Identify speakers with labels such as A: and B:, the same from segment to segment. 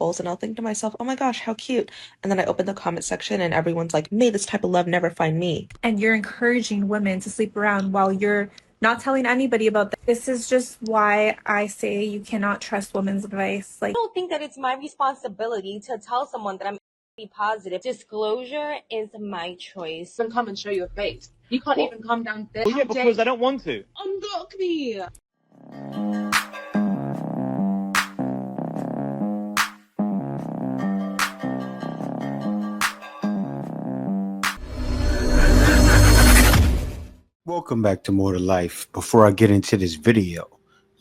A: couples and I'll think to myself, oh my gosh, how cute. And then I open the comment section and everyone's like, may this type of love never find me.
B: And you're encouraging women to sleep around while you're not telling anybody about that. This is just why I say you cannot trust women's advice.
C: I don't think that it's my responsibility to tell someone that I'm be positive. Disclosure is my choice.
D: And come and show your face. You can't even come downstairs.
E: Well, yeah, because I don't want to.
D: Unblock me.
F: Welcome back to More to Life. Before I get into this video,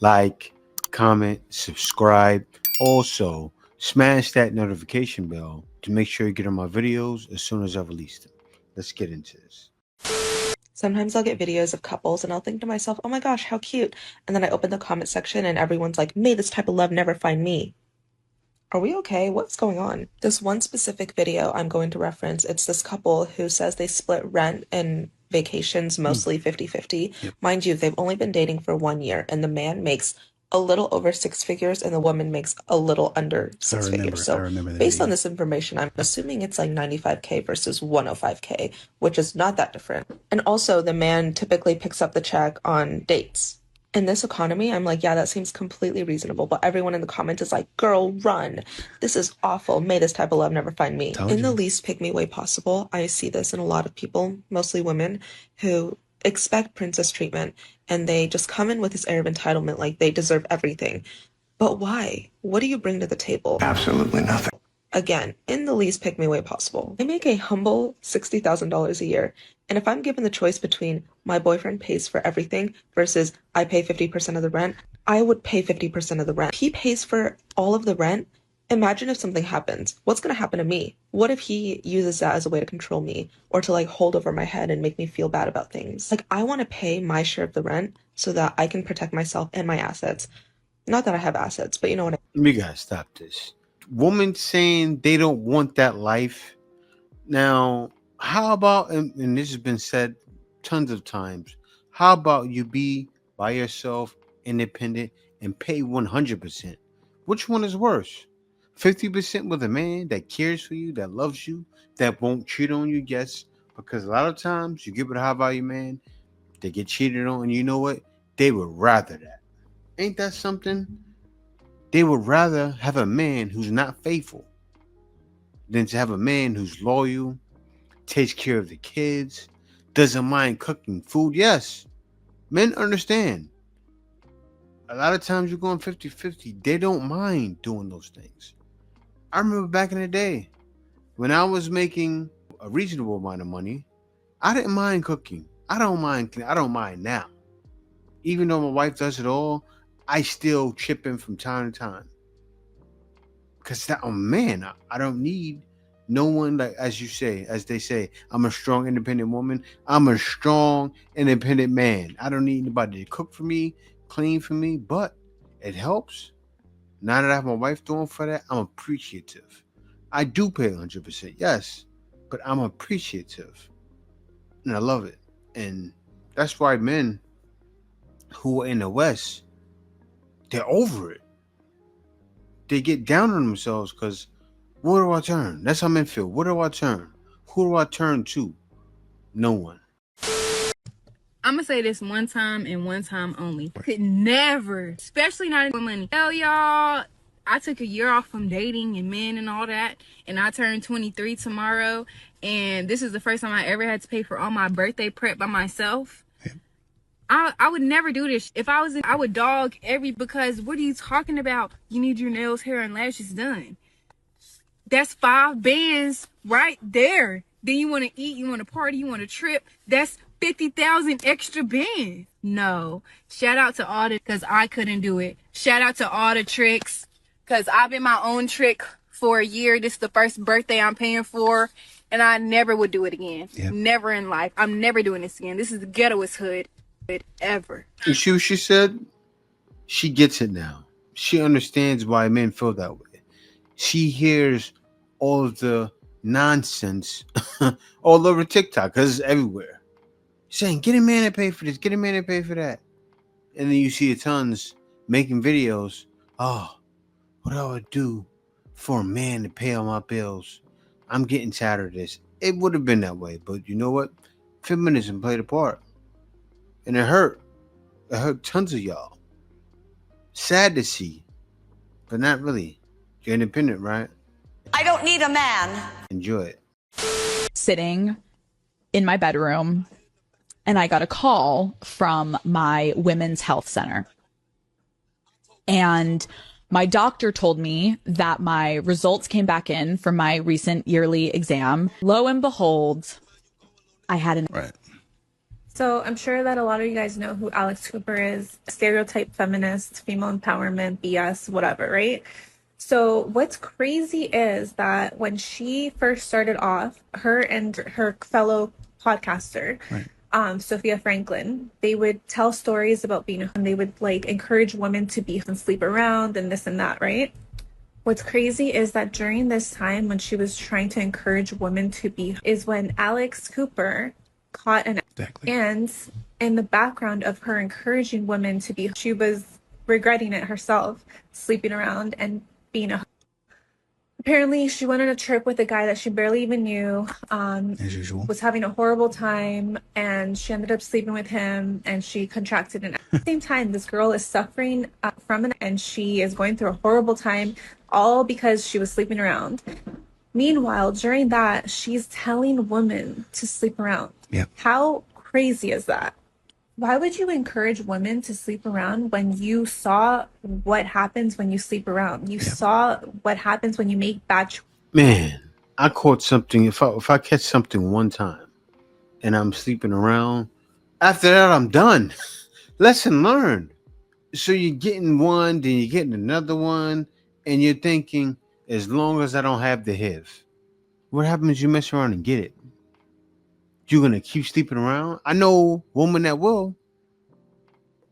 F: like, comment, subscribe. Also, smash that notification bell to make sure you get on my videos as soon as I release them. Let's get into this.
A: Sometimes I'll get videos of couples and I'll think to myself, oh my gosh, how cute. And then I open the comment section and everyone's like, may this type of love never find me. Are we okay? What's going on? This one specific video I'm going to reference, it's this couple who says they split rent and vacations mostly 50-50.
F: Yep.
A: Mind you, they've only been dating for 1 year and the man makes a little over 6 figures and the woman makes a little under 6 figures. So based on this information, I'm assuming it's like 95K versus 105K, which is not that different. And also the man typically picks up the check on dates. In this economy, I'm like, yeah, that seems completely reasonable. But everyone in the comments is like, girl, run. This is awful. May this type of love never find me. In the least pick me way possible, I see this in a lot of people, mostly women, who expect princess treatment. And they just come in with this air of entitlement, like they deserve everything. But why? What do you bring to the table?
G: Absolutely nothing.
A: Again, in the least pick me way possible. I make a humble $60,000 a year. And if I'm given the choice between my boyfriend pays for everything versus I pay 50% of the rent, I would pay 50% of the rent. He pays for all of the rent. Imagine if something happens. What's going to happen to me? What if he uses that as a way to control me or to like hold over my head and make me feel bad about things? Like I want to pay my share of the rent so that I can protect myself and my assets. Not that I have assets, but you know what I mean.
F: We gotta stop this. Women saying they don't want that life. Now, how about, and this has been said tons of times, how about you be by yourself, independent, and pay 100%? Which one is worse? 50% with a man that cares for you, that loves you, that won't cheat on you? Yes, because a lot of times you give it a high value man, they get cheated on, and you know what? They would rather that. Ain't that something? They would rather have a man who's not faithful than to have a man who's loyal, takes care of the kids, doesn't mind cooking food. Yes, men understand. A lot of times you're going 50-50. They don't mind doing those things. I remember back in the day when I was making a reasonable amount of money, I didn't mind cooking. I don't mind now. Even though my wife does it all, I still chip in from time to time. Because that, oh man, I don't need no one, like, as they say, I'm a strong, independent woman. I'm a strong, independent man. I don't need anybody to cook for me, clean for me, but it helps. Now that I have my wife doing for that, I'm appreciative. I do pay 100%, yes, but I'm appreciative. And I love it. And that's why men who are in the West, they're over it. They get down on themselves because where do I turn? That's how men feel. Where do I turn? Who do I turn to? No one.
H: I'm gonna say this one time and one time only. Could never, especially not with money. Hell, y'all, I took a year off from dating and men and all that, and I turned 23 tomorrow, and this is the first time I ever had to pay for all my birthday prep by myself. I would never do this. If I was I would dog because what are you talking about? You need your nails, hair, and lashes done. That's 5 bands right there. Then you want to eat, you want to party, you want to trip. That's 50,000 extra bands. No. Shout out to all the, because I couldn't do it. Shout out to all the tricks, because I've been my own trick for a year. This is the first birthday I'm paying for, and I never would do it again. Yep. Never in life. I'm never doing this again. This is the ghettoest hood ever.
F: You see what she said? She gets it now. She understands why men feel that way. She hears all of the nonsense all over TikTok, because it's everywhere, saying, get a man to pay for this, get a man to pay for that. And then you see tons making videos. Oh, what do I do for a man to pay all my bills. I'm getting tired of this. It would have been that way, but you know what? Feminism played a part, and it hurt. It hurt tons of y'all. Sad to see, but not really. You're independent, right?
E: I don't need a man.
F: Enjoy it.
G: Sitting in my bedroom, and I got a call from my women's health center. And my doctor told me that my results came back in from my recent yearly exam. Lo and behold, I had an...
I: Right.
B: So I'm sure that a lot of you guys know who Alex Cooper is. Stereotype feminist, female empowerment, BS, whatever, right? So what's crazy is that when she first started off, her and her fellow podcaster, Sophia Franklin, they would tell stories about being, and they would like encourage women to be and sleep around and this and that, right? What's crazy is that during this time when she was trying to encourage women to be, is when Alex Cooper caught an and in the background of her encouraging women to be, she was regretting it herself, sleeping around and being a... Apparently, she went on a trip with a guy that she barely even knew,
I: as usual,
B: was having a horrible time, and she ended up sleeping with him, and she contracted an... At the same time, this girl is suffering from an... and she is going through a horrible time, all because she was sleeping around. Meanwhile, during that, she's telling women to sleep around.
I: Yep.
B: How crazy is that? Why would you encourage women to sleep around when you saw what happens when you sleep around? You saw what happens when you make bad choices.
F: Man, I caught something. If I catch something one time and I'm sleeping around, after that I'm done. Lesson learned. So you're getting one, then you're getting another one, and you're thinking, as long as I don't have the HIV, what happens if you mess around and get it? You're going to keep sleeping around? I know woman that will.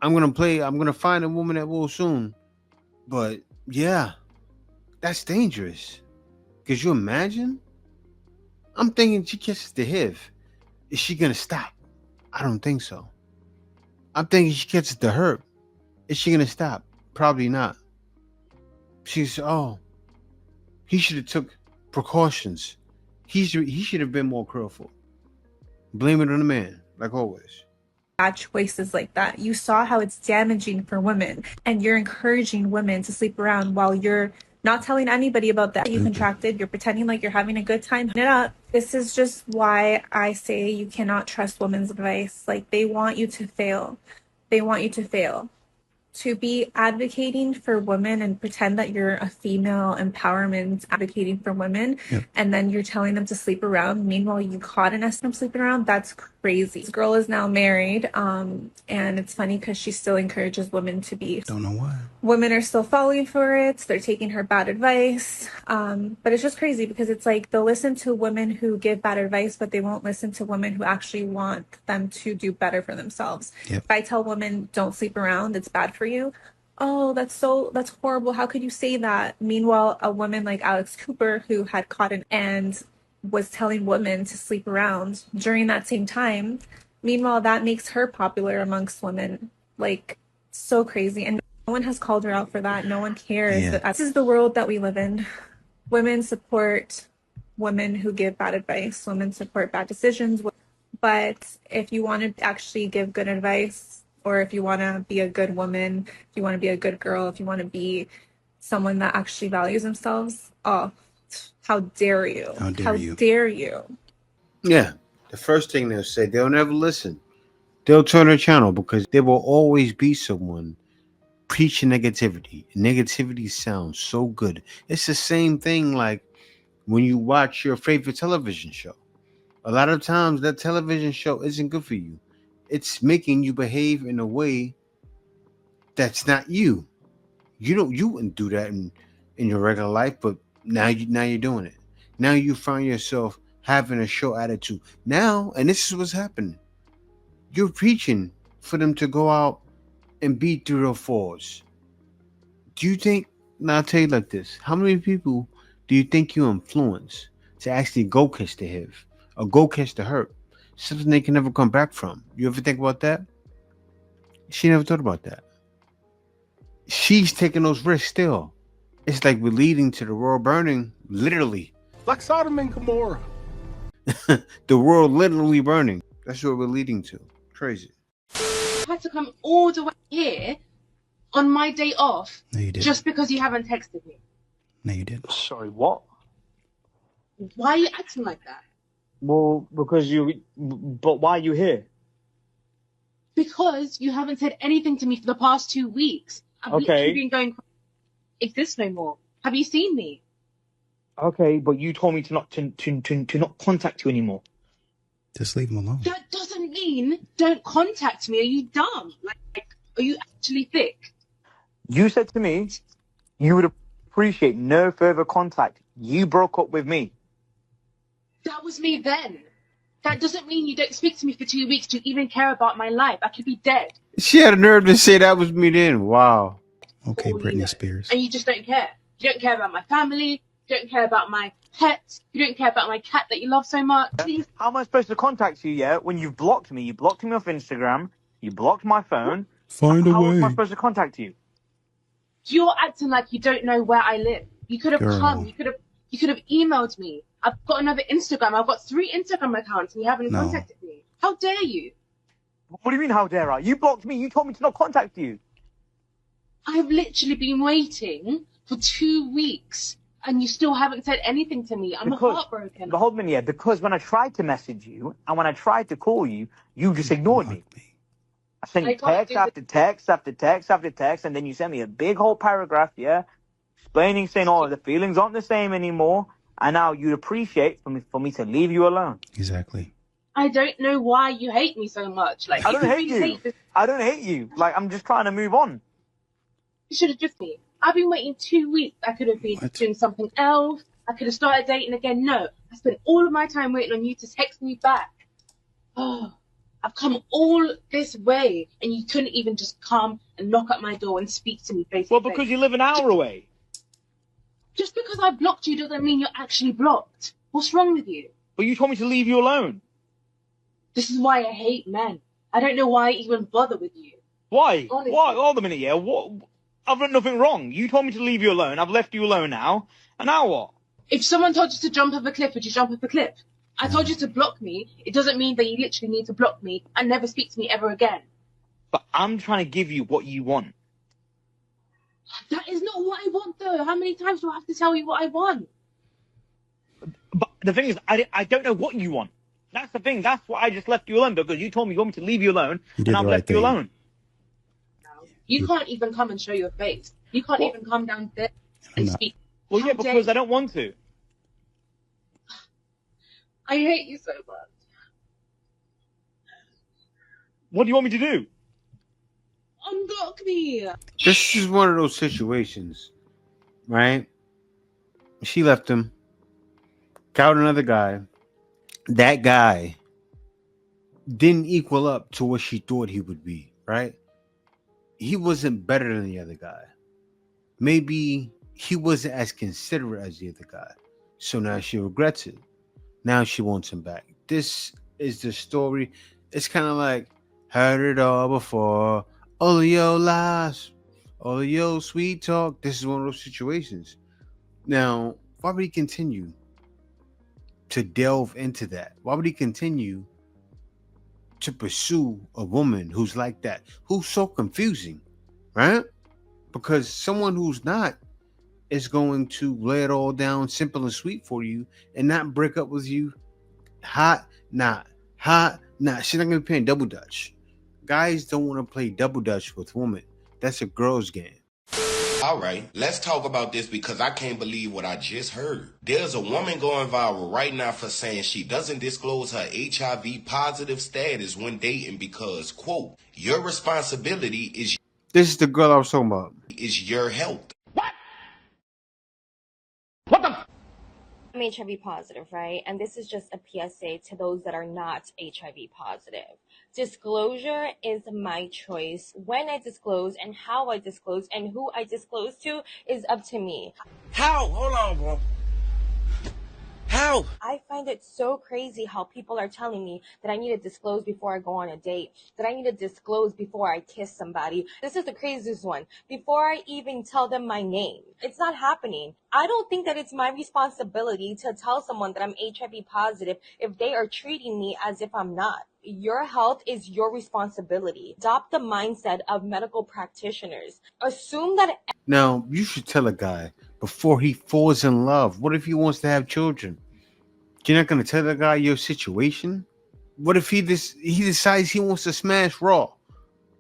F: I'm going to find a woman that will soon. But yeah, that's dangerous. Could you imagine? I'm thinking she catches the HIV. Is she going to stop? I don't think so. I'm thinking she catches the herb. Is she going to stop? Probably not. She's, he should have took precautions. He should have been more careful. Blame it on the man, like always.
B: Bad choices like that. You saw how it's damaging for women, and you're encouraging women to sleep around while you're not telling anybody about that. You contracted, you're pretending like you're having a good time. It up. This is just why I say you cannot trust women's advice. Like, they want you to fail. They want you to fail. To be advocating for women and pretend that you're a female empowerment advocating for women, and then you're telling them to sleep around. Meanwhile, you caught an SM sleeping around. That's crazy. This girl is now married, and it's funny because she still encourages women to be.
I: Don't know why.
B: Women are still falling for it. They're taking her bad advice. But it's just crazy because it's like they'll listen to women who give bad advice, but they won't listen to women who actually want them to do better for themselves. If I tell women don't sleep around, it's bad for you. Oh, that's horrible. How could you say that? Meanwhile, a woman like Alex Cooper, who had caught an and was telling women to sleep around during that same time. Meanwhile, that makes her popular amongst women. Like, so crazy. And no one has called her out for that. No one cares. This is the world that we live in. Women support women who give bad advice. Women support bad decisions. But if you want to actually give good advice, or if you want to be a good woman, if you want to be a good girl, if you want to be someone that actually values themselves, oh, how dare you? How dare you?
F: Yeah. The first thing they'll say, they'll never listen. They'll turn their channel because there will always be someone preaching negativity. Negativity sounds so good. It's the same thing like when you watch your favorite television show. A lot of times that television show isn't good for you. It's making you behave in a way that's not you. You wouldn't do that in your regular life, but now you're doing it. Now you find yourself having a show attitude. Now, and this is what's happening. You're preaching for them to go out and beat through their falls. Do you think, now I'll tell you like this, how many people do you think you influence to actually go catch the HIV or go catch the hurt? Something they can never come back from. You ever think about that? She never thought about that. She's taking those risks still. It's like we're leading to the world burning, literally.
I: Like Sodom and Gomorrah.
F: The world literally burning. That's what we're leading to. Crazy.
D: I had to come all the way here on my day off.
J: No, you didn't.
D: Just because you haven't texted me.
J: No, you didn't.
K: Sorry, what?
D: Why are you acting like that?
K: Well, because but why are you here?
D: Because you haven't said anything to me for the past 2 weeks. I've literally been going, exist no more. Have you seen me?
K: Okay, but you told me to not contact you anymore.
J: Just leave him alone.
D: That doesn't mean don't contact me. Are you dumb? Like, are you actually thick?
K: You said to me you would appreciate no further contact. You broke up with me.
D: That was me then. That doesn't mean you don't speak to me for 2 weeks to even care about my life. I could be dead.
F: She had a nerve to say that was me then. Wow.
J: Okay, Britney Spears.
D: And you just don't care. You don't care about my family. You don't care about my pets. You don't care about my cat that you love so much. Please.
K: How am I supposed to contact you, when you've blocked me? You blocked me off Instagram. You blocked my phone.
J: Find a way.
K: How am I supposed to contact you?
D: You're acting like you don't know where I live. You could have come. You could have emailed me. I've got another Instagram. I've got 3 Instagram accounts and you haven't contacted me. How dare you?
K: What do you mean, how dare I? You blocked me. You told me to not contact you.
D: I've literally been waiting for 2 weeks and you still haven't said anything to me. I'm heartbroken.
K: But hold on, because when I tried to message you and when I tried to call you, you just ignored me. I sent you text after text after text after text, and then you sent me a big whole paragraph, explaining, saying, the feelings aren't the same anymore, and now you'd appreciate for me to leave you alone.
J: Exactly.
D: I don't know why you hate me so much. Like,
K: I don't hate you. I don't hate you. Like, I'm just trying to move on.
D: You should have just me. I've been waiting 2 weeks. I could have been doing something else. I could have started dating again. No, I spent all of my time waiting on you to text me back. Oh, I've come all this way, and you couldn't even just come and knock at my door and speak to me face to face.
K: Well, because you live an hour away.
D: Just because I blocked you doesn't mean you're actually blocked. What's wrong with you?
K: But you told me to leave you alone.
D: This is why I hate men. I don't know why I even bother with you.
K: Why?
D: Honestly.
K: Why? Hold a minute, What? I've done nothing wrong. You told me to leave you alone. I've left you alone now. And now what?
D: If someone told you to jump off a cliff, would you jump off a cliff? I told you to block me. It doesn't mean that you literally need to block me and never speak to me ever again.
K: But I'm trying to give you what you want.
D: That is not what I want, though. How many times do I have to tell you what I want?
K: But the thing is, I don't know what you want. That's the thing. That's why I just left you alone, because you told me you want me to leave you alone, and I've left you alone.
D: You can't even come and show your face. You can't even come down there and speak.
K: Well, yeah, because I don't want to.
D: I hate you so much.
K: What do you want me to do?
D: Unblock me.
F: This is one of those situations, right? She left him, got another guy. That guy didn't equal up to what she thought he would be, right? He wasn't better than the other guy. Maybe he wasn't as considerate as the other guy. So now she regrets it. Now she wants him back. This is the story. It's kind of like, heard it all before. All of your lies, all of your sweet talk. This is one of those situations. Now, why would he continue to delve into that? Why would he continue to pursue a woman who's like that, who's so confusing, right? Because someone who's not is going to lay it all down simple and sweet for you and not break up with you. Hot, not. She's not going to be playing double dutch. Guys don't want to play double dutch with women. That's a girl's game.
L: All right, let's talk about this because I can't believe what I just heard. There's a woman going viral right now for saying she doesn't disclose her HIV positive status when dating because, quote, your responsibility is...
F: This is the girl I was talking about.
L: ...is your health.
C: I'm HIV positive, right? And this is just a PSA to those that are not HIV positive. Disclosure is my choice. When I disclose and how I disclose and who I disclose to is up to me.
L: How? Hold on, bro. How
M: help.
C: I find it so crazy how people are telling me that I need to disclose before I go on a date, that I need to disclose before I kiss somebody. This is the craziest one. Before I even tell them my name. It's not happening. I don't think that it's my responsibility to tell someone that I'm HIV positive if they are treating me as if I'm not. Your health is your responsibility. Adopt the mindset of medical practitioners. Assume that.
F: Now, you should tell a guy before he falls in love. What if he wants to have children? You're not going to tell the guy your situation? What if he decides he wants to smash raw?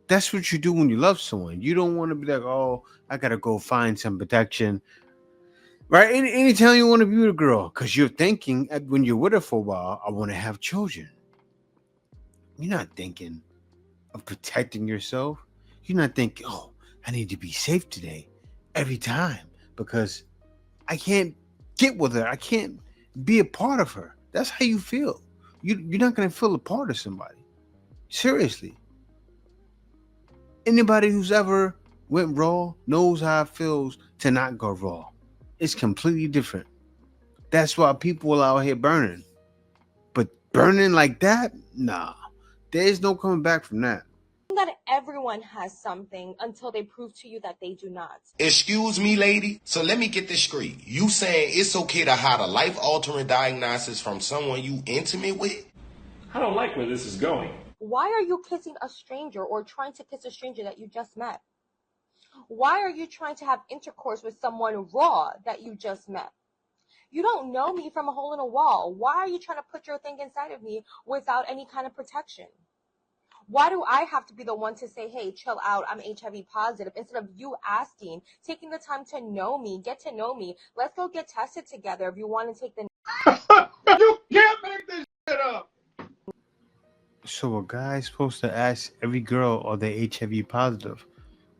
F: That's what you do when you love someone. You don't want to be like, oh, I got to go find some protection. Right? Anytime you want to be with a girl, because you're thinking when you're with her for a while, I want to have children. You're not thinking of protecting yourself. You're not thinking, oh, I need to be safe today every time because I can't get with her. I can't be a part of her. That's how you feel. You're not going to feel a part of somebody. Seriously. Anybody who's ever went raw knows how it feels to not go raw. It's completely different. That's why people are out here burning. But burning like that? Nah. There's no coming back from that.
C: That everyone has something until they prove to you that they do not.
L: Excuse me, lady. So let me get this straight. You saying it's okay to hide a life-altering diagnosis from someone you intimate with?
N: I don't like where this is going.
C: Why are you kissing a stranger or trying to kiss a stranger that you just met? Why are you trying to have intercourse with someone raw that you just met? You don't know me from a hole in a wall. Why are you trying to put your thing inside of me without any kind of protection? Why do I have to be the one to say, hey, chill out, I'm HIV positive, instead of you asking, taking the time to know me, get to know me. Let's go get tested together if you want to take the...
I: You can't make this shit up.
F: So a guy's supposed to ask every girl, are they HIV positive?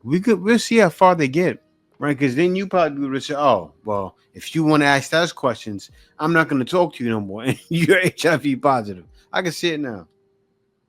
F: We'll see how far they get, right? Because then you probably would say, oh, well, if you want to ask those questions, I'm not going to talk to you no more. You're HIV positive. I can see it now.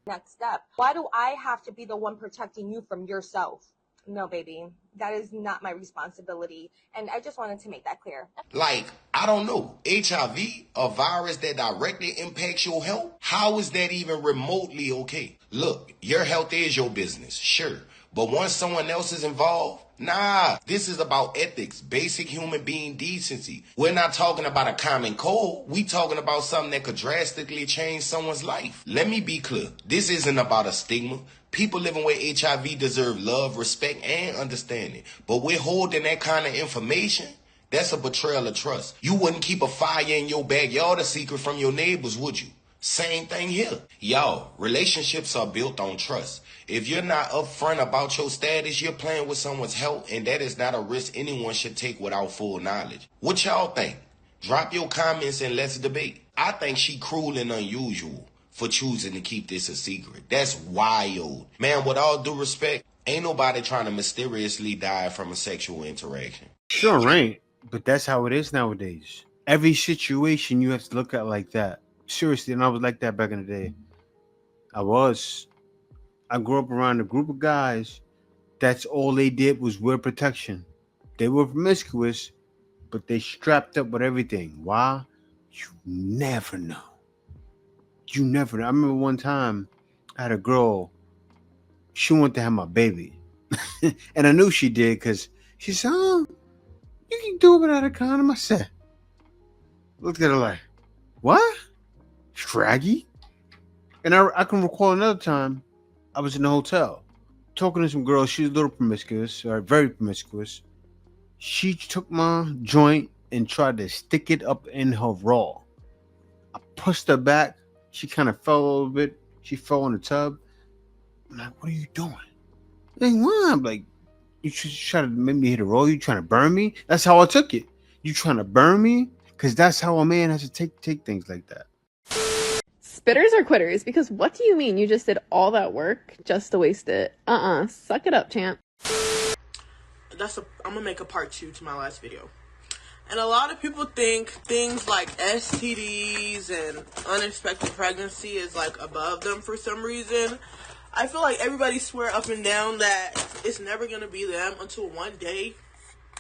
C: Next step. Why do I have to be the one protecting you from yourself? No, baby, that is not my responsibility. And I just wanted to make that clear.
L: Like, I don't know, HIV, a virus that directly impacts your health? How is that even remotely okay? Look, your health is your business, sure. But once someone else is involved, nah, this is about ethics, basic human being decency. We're not talking about a common cold. We talking about something that could drastically change someone's life. Let me be clear. This isn't about a stigma. People living with HIV deserve love, respect, and understanding. But withholding that kind of information, that's a betrayal of trust. You wouldn't keep a fire in your backyard a secret from your neighbors, would you? Same thing here. Y'all, relationships are built on trust. If you're not upfront about your status, you're playing with someone's health, and that is not a risk anyone should take without full knowledge. What y'all think? Drop your comments and let's debate. I think she cruel and unusual for choosing to keep this a secret. That's wild. Man, with all due respect, ain't nobody trying to mysteriously die from a sexual interaction.
F: Sure ain't, but that's how it is nowadays. Every situation you have to look at like that. Seriously, and I was like that back in the day. I grew up around a group of guys. That's all they did was wear protection. They were promiscuous, but they strapped up with everything. Why? You never know. You never know. I remember one time I had a girl. She wanted to have my baby. And I knew she did because she said, oh, you can do it without a condom. I said, looked at her like, what? Scraggy? And I can recall another time I was in a hotel talking to some girl. She was a little promiscuous, or very promiscuous. She took my joint and tried to stick it up in her raw. I pushed her back. She kind of fell a little bit. She fell in the tub. I'm like, what are you doing? Like, what? I'm like, you trying to make me hit a raw? You trying to burn me? That's how I took it. You trying to burn me? Because that's how a man has to take things like that.
O: Spitters or quitters? Because what do you mean you just did all that work just to waste it? Suck it up, champ.
P: I'm gonna make a part 2 to my last video. And a lot of people think things like STDs and unexpected pregnancy is like above them for some reason. I feel like everybody swear up and down that it's never gonna be them until one day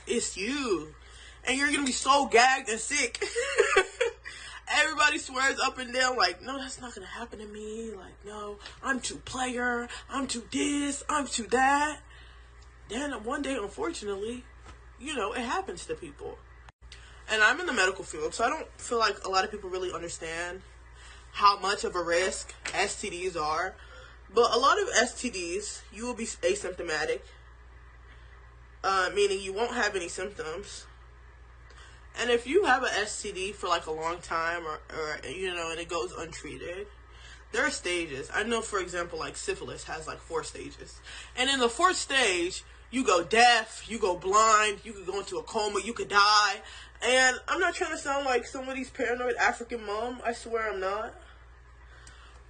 P: it's you. And you're gonna be so gagged and sick. everybody swears up and down, like, no, that's not gonna happen to me. Like, no, I'm too player, I'm too this, I'm too that. Then one day, unfortunately, you know, it happens to people. And I'm in the medical field, so I don't feel like a lot of people really understand how much of a risk STDs are. But a lot of STDs, you will be asymptomatic, meaning you won't have any symptoms. And if you have an STD for like a long time, or you know, and it goes untreated, there are stages. I know, for example, like syphilis has like 4 stages. And in the 4th stage, you go deaf, you go blind, you could go into a coma, you could die. And I'm not trying to sound like somebody's paranoid African mom. I swear I'm not.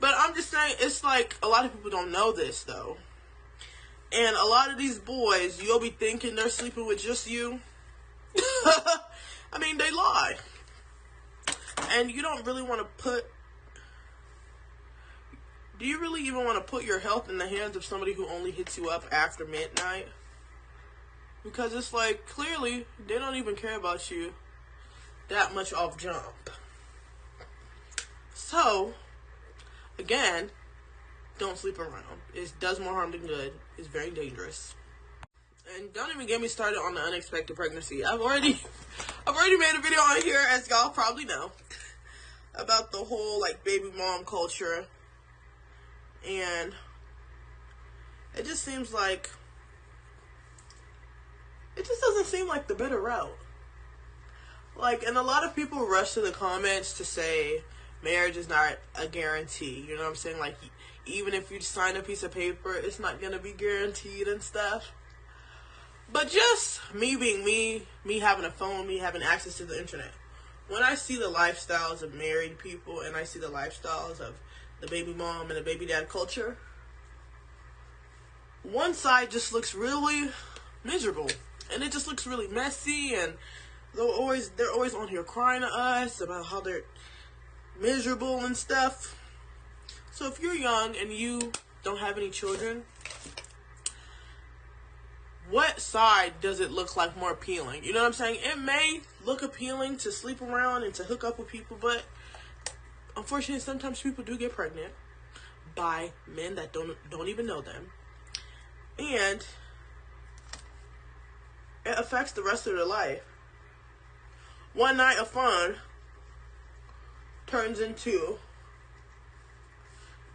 P: But I'm just saying, it's like a lot of people don't know this, though. And a lot of these boys, you'll be thinking they're sleeping with just you. I mean, they lie. And you don't really want to put... Do you really even want to put your health in the hands of somebody who only hits you up after midnight? Because it's like, clearly, they don't even care about you that much off jump. So, again, don't sleep around. It does more harm than good. It's very dangerous. And don't even get me started on the unexpected pregnancy. I've already made a video on here, as y'all probably know, about the whole, like, baby mom culture. And it just seems like, it just doesn't seem like the better route. Like, and a lot of people rush to the comments to say marriage is not a guarantee. You know what I'm saying? Like, even if you sign a piece of paper, it's not going to be guaranteed and stuff. But just me being me having a phone, me having access to the internet. When I see the lifestyles of married people and I see the lifestyles of the baby mom and the baby dad culture, one side just looks really miserable. And it just looks really messy, and they're always on here crying to us about how they're miserable and stuff. So if you're young and you don't have any children, what side does it look like more appealing? You know what I'm saying? It may look appealing to sleep around and to hook up with people, but unfortunately sometimes people do get pregnant by men that don't even know them. And it affects the rest of their life. One night of fun turns into,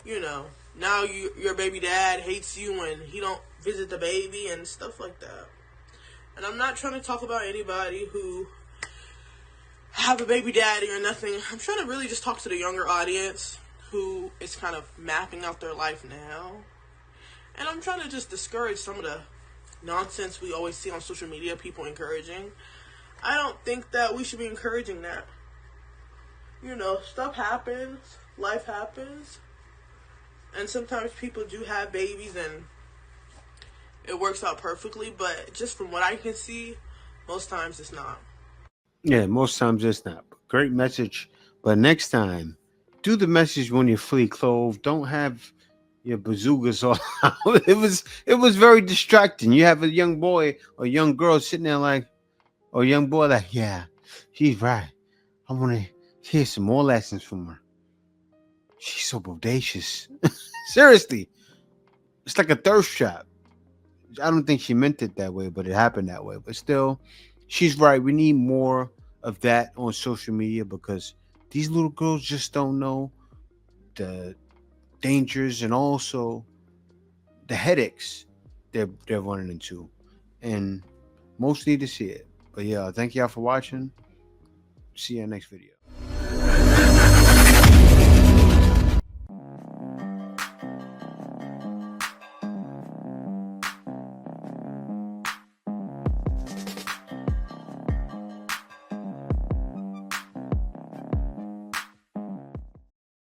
P: you know, now your baby dad hates you and he don't visit the baby and stuff like that. And I'm not trying to talk about anybody who have a baby daddy or nothing. I'm trying to really just talk to the younger audience who is kind of mapping out their life now. And I'm trying to just discourage some of the nonsense we always see on social media, people encouraging. I don't think that we should be encouraging that. You know, stuff happens, life happens, and sometimes people do have babies and it works out perfectly, but just from what I can see, most times it's not.
F: Yeah, most times it's not. Great message. But next time, do the message when you're fully clothed. Don't have your bazookas all out. It was very distracting. You have a young boy or young girl sitting there like, or a young boy like, yeah, she's right. I want to hear some more lessons from her. She's so bodacious. Seriously. It's like a thirst trap. I don't think she meant it that way, but it happened that way. But still, she's right. We need more of that on social media because these little girls just don't know the dangers and also the headaches they're running into, and most need to see it. But yeah, thank y'all for watching. See you in the next video.